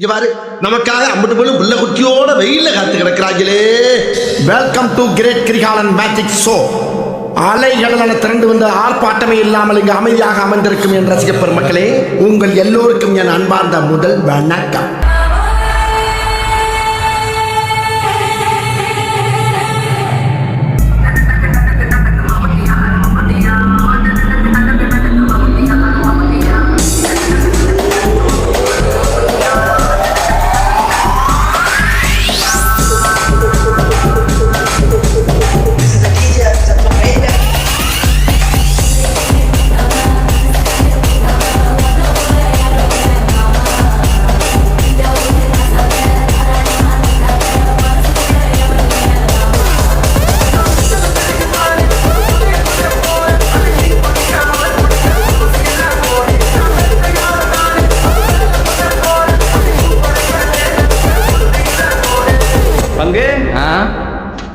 இவ்வாறு நமக்காக அம்பட்டு போல புள்ள குட்டியோட வெயில காத்து கிடக்கிறாங்களே. Welcome to great Kirikalan magic show. அலைகளென திரண்டு வந்த ஆர்ப்பாட்டமே இல்லாமல் இங்கு அமைதியாக அமர்ந்திருக்கும் என் ரசிக பெருமக்களே, உங்கள் எல்லோருக்கும் என் அன்பார்ந்த முதல் வணக்கம்.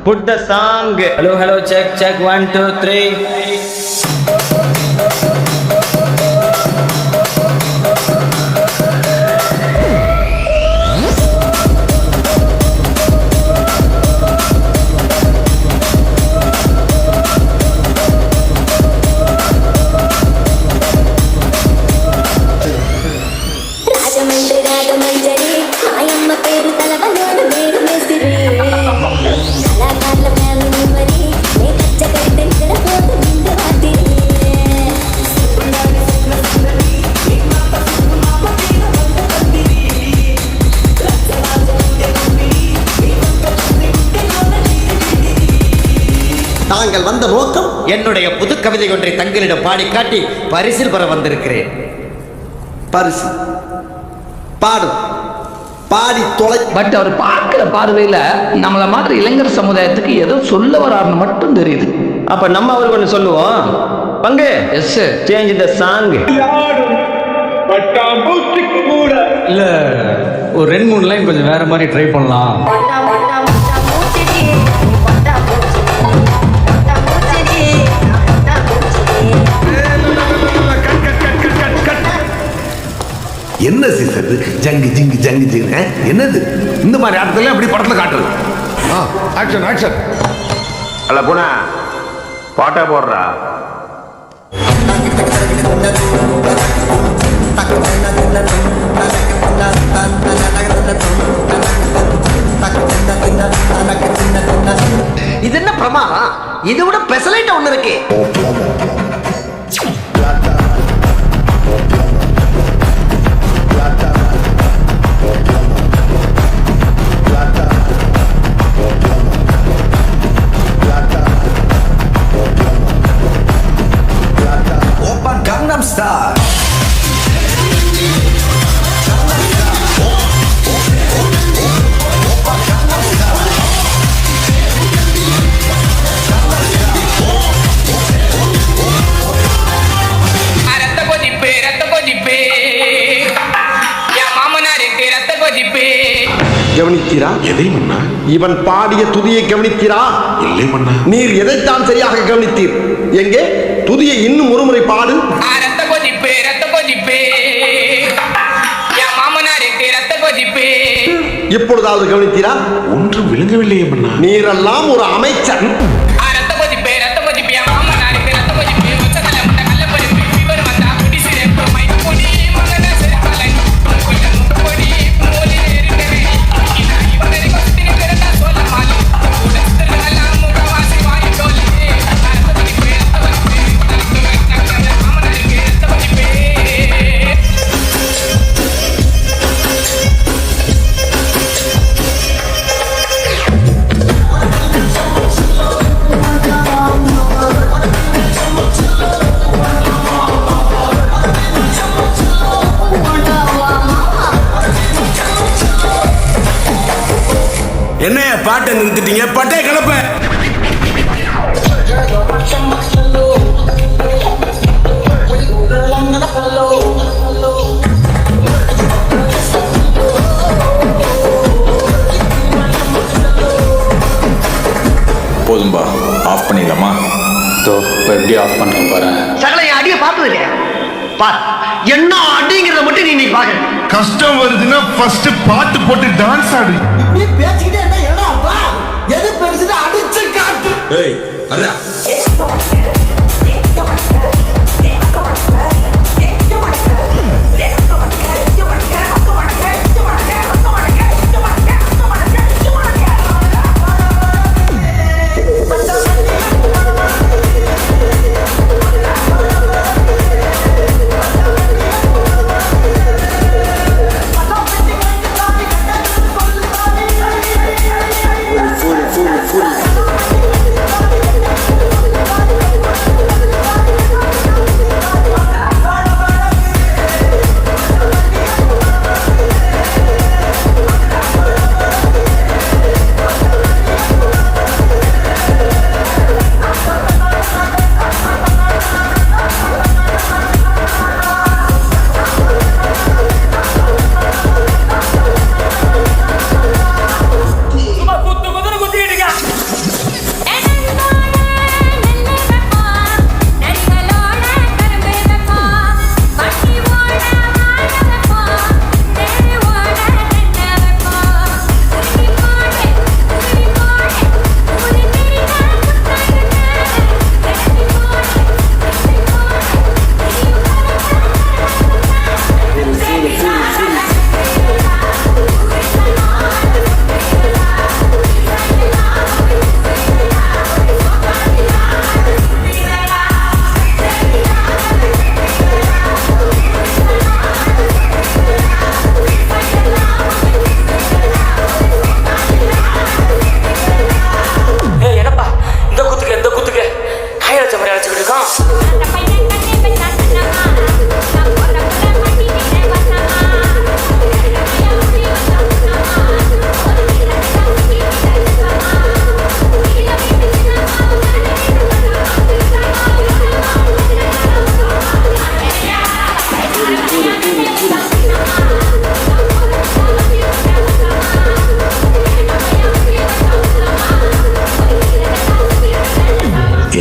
Put the song. Hello, check 1 2 3. தாங்கள் வந்த நோக்கம்? என்னுடைய புது கவிதை ஒன்றை தங்களிடம் பாடி காட்டி பரிசில் பெற வந்திருக்கிறேன். பரிசு பாடு, பாடி தொலை. பட் அவர் பார்க்கிற பார்வையில நம்மள மாதிரி இளைஞர் சமுதாயத்துக்கு ஏதோ சொல்ல வராருன்னு மட்டும் தெரியுது. அப்ப நம்ம அவருக்கு ஒன்று சொல்லுவோம். பங்கு எஸ் சேஞ்ச் த சாங். இல்ல ஒரு 2-3 லைன் கொஞ்சம் வேற மாதிரி ட்ரை பண்ணலாம். என்ன சிசர் ஜங்கு ஜிங்கு ஜங்கு ஜிங்கு என்னது? இந்த மாதிரி ஆட்டத்துல அப்படி படத்துல காட்டுறது. Action action. அல்ல புனா பாட்டா போடுறா. இது என்ன பிரமாதம்? இதை விட பெசலைட் ஒண்ணு இருக்கு. கவனித்தீரா? எதை மன்னா? இவன் பாடிய துதியை கவனித்தீரா? இல்லை மன்னா. நீர் எதைத்தான் சரியாக கவனித்தீர்? எங்கே துதியை இன்னும் ஒருமுறை பாடு. இப்பொழுதாவது கவனித்தீரா? ஒன்றும் விளங்கவில்லையே மன்னா. நீரெல்லாம் ஒரு அமைச்சன். என்ன பாட்டை நிறுத்திட்டீங்க? பட்டை கிளப்ப. போதும்பா, ஆஃப் பண்ணிடலாமா? எப்படி ஆஃப் பண்றேன் பாரு. சகல அடிய பார்த்தது இல்லையா? பார், என்ன அடிங்கிறத மட்டும் நீ பாக்க. கஷ்டம் வருதுன்னா ஃபர்ஸ்ட் பாட்டு போட்டு டான்ஸ் ஆடு. நீ பேசிக்கிட்டே என்ன என்னப்பா எது பெருசுன்னு அடிச்சு காட்டு. ஏய் அண்ணா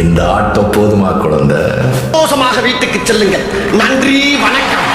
இந்த ஆட்டம் போதுமா குழந்தை? சந்தோஷமாக வீட்டுக்கு செல்லுங்கள். நன்றி, வணக்கம்.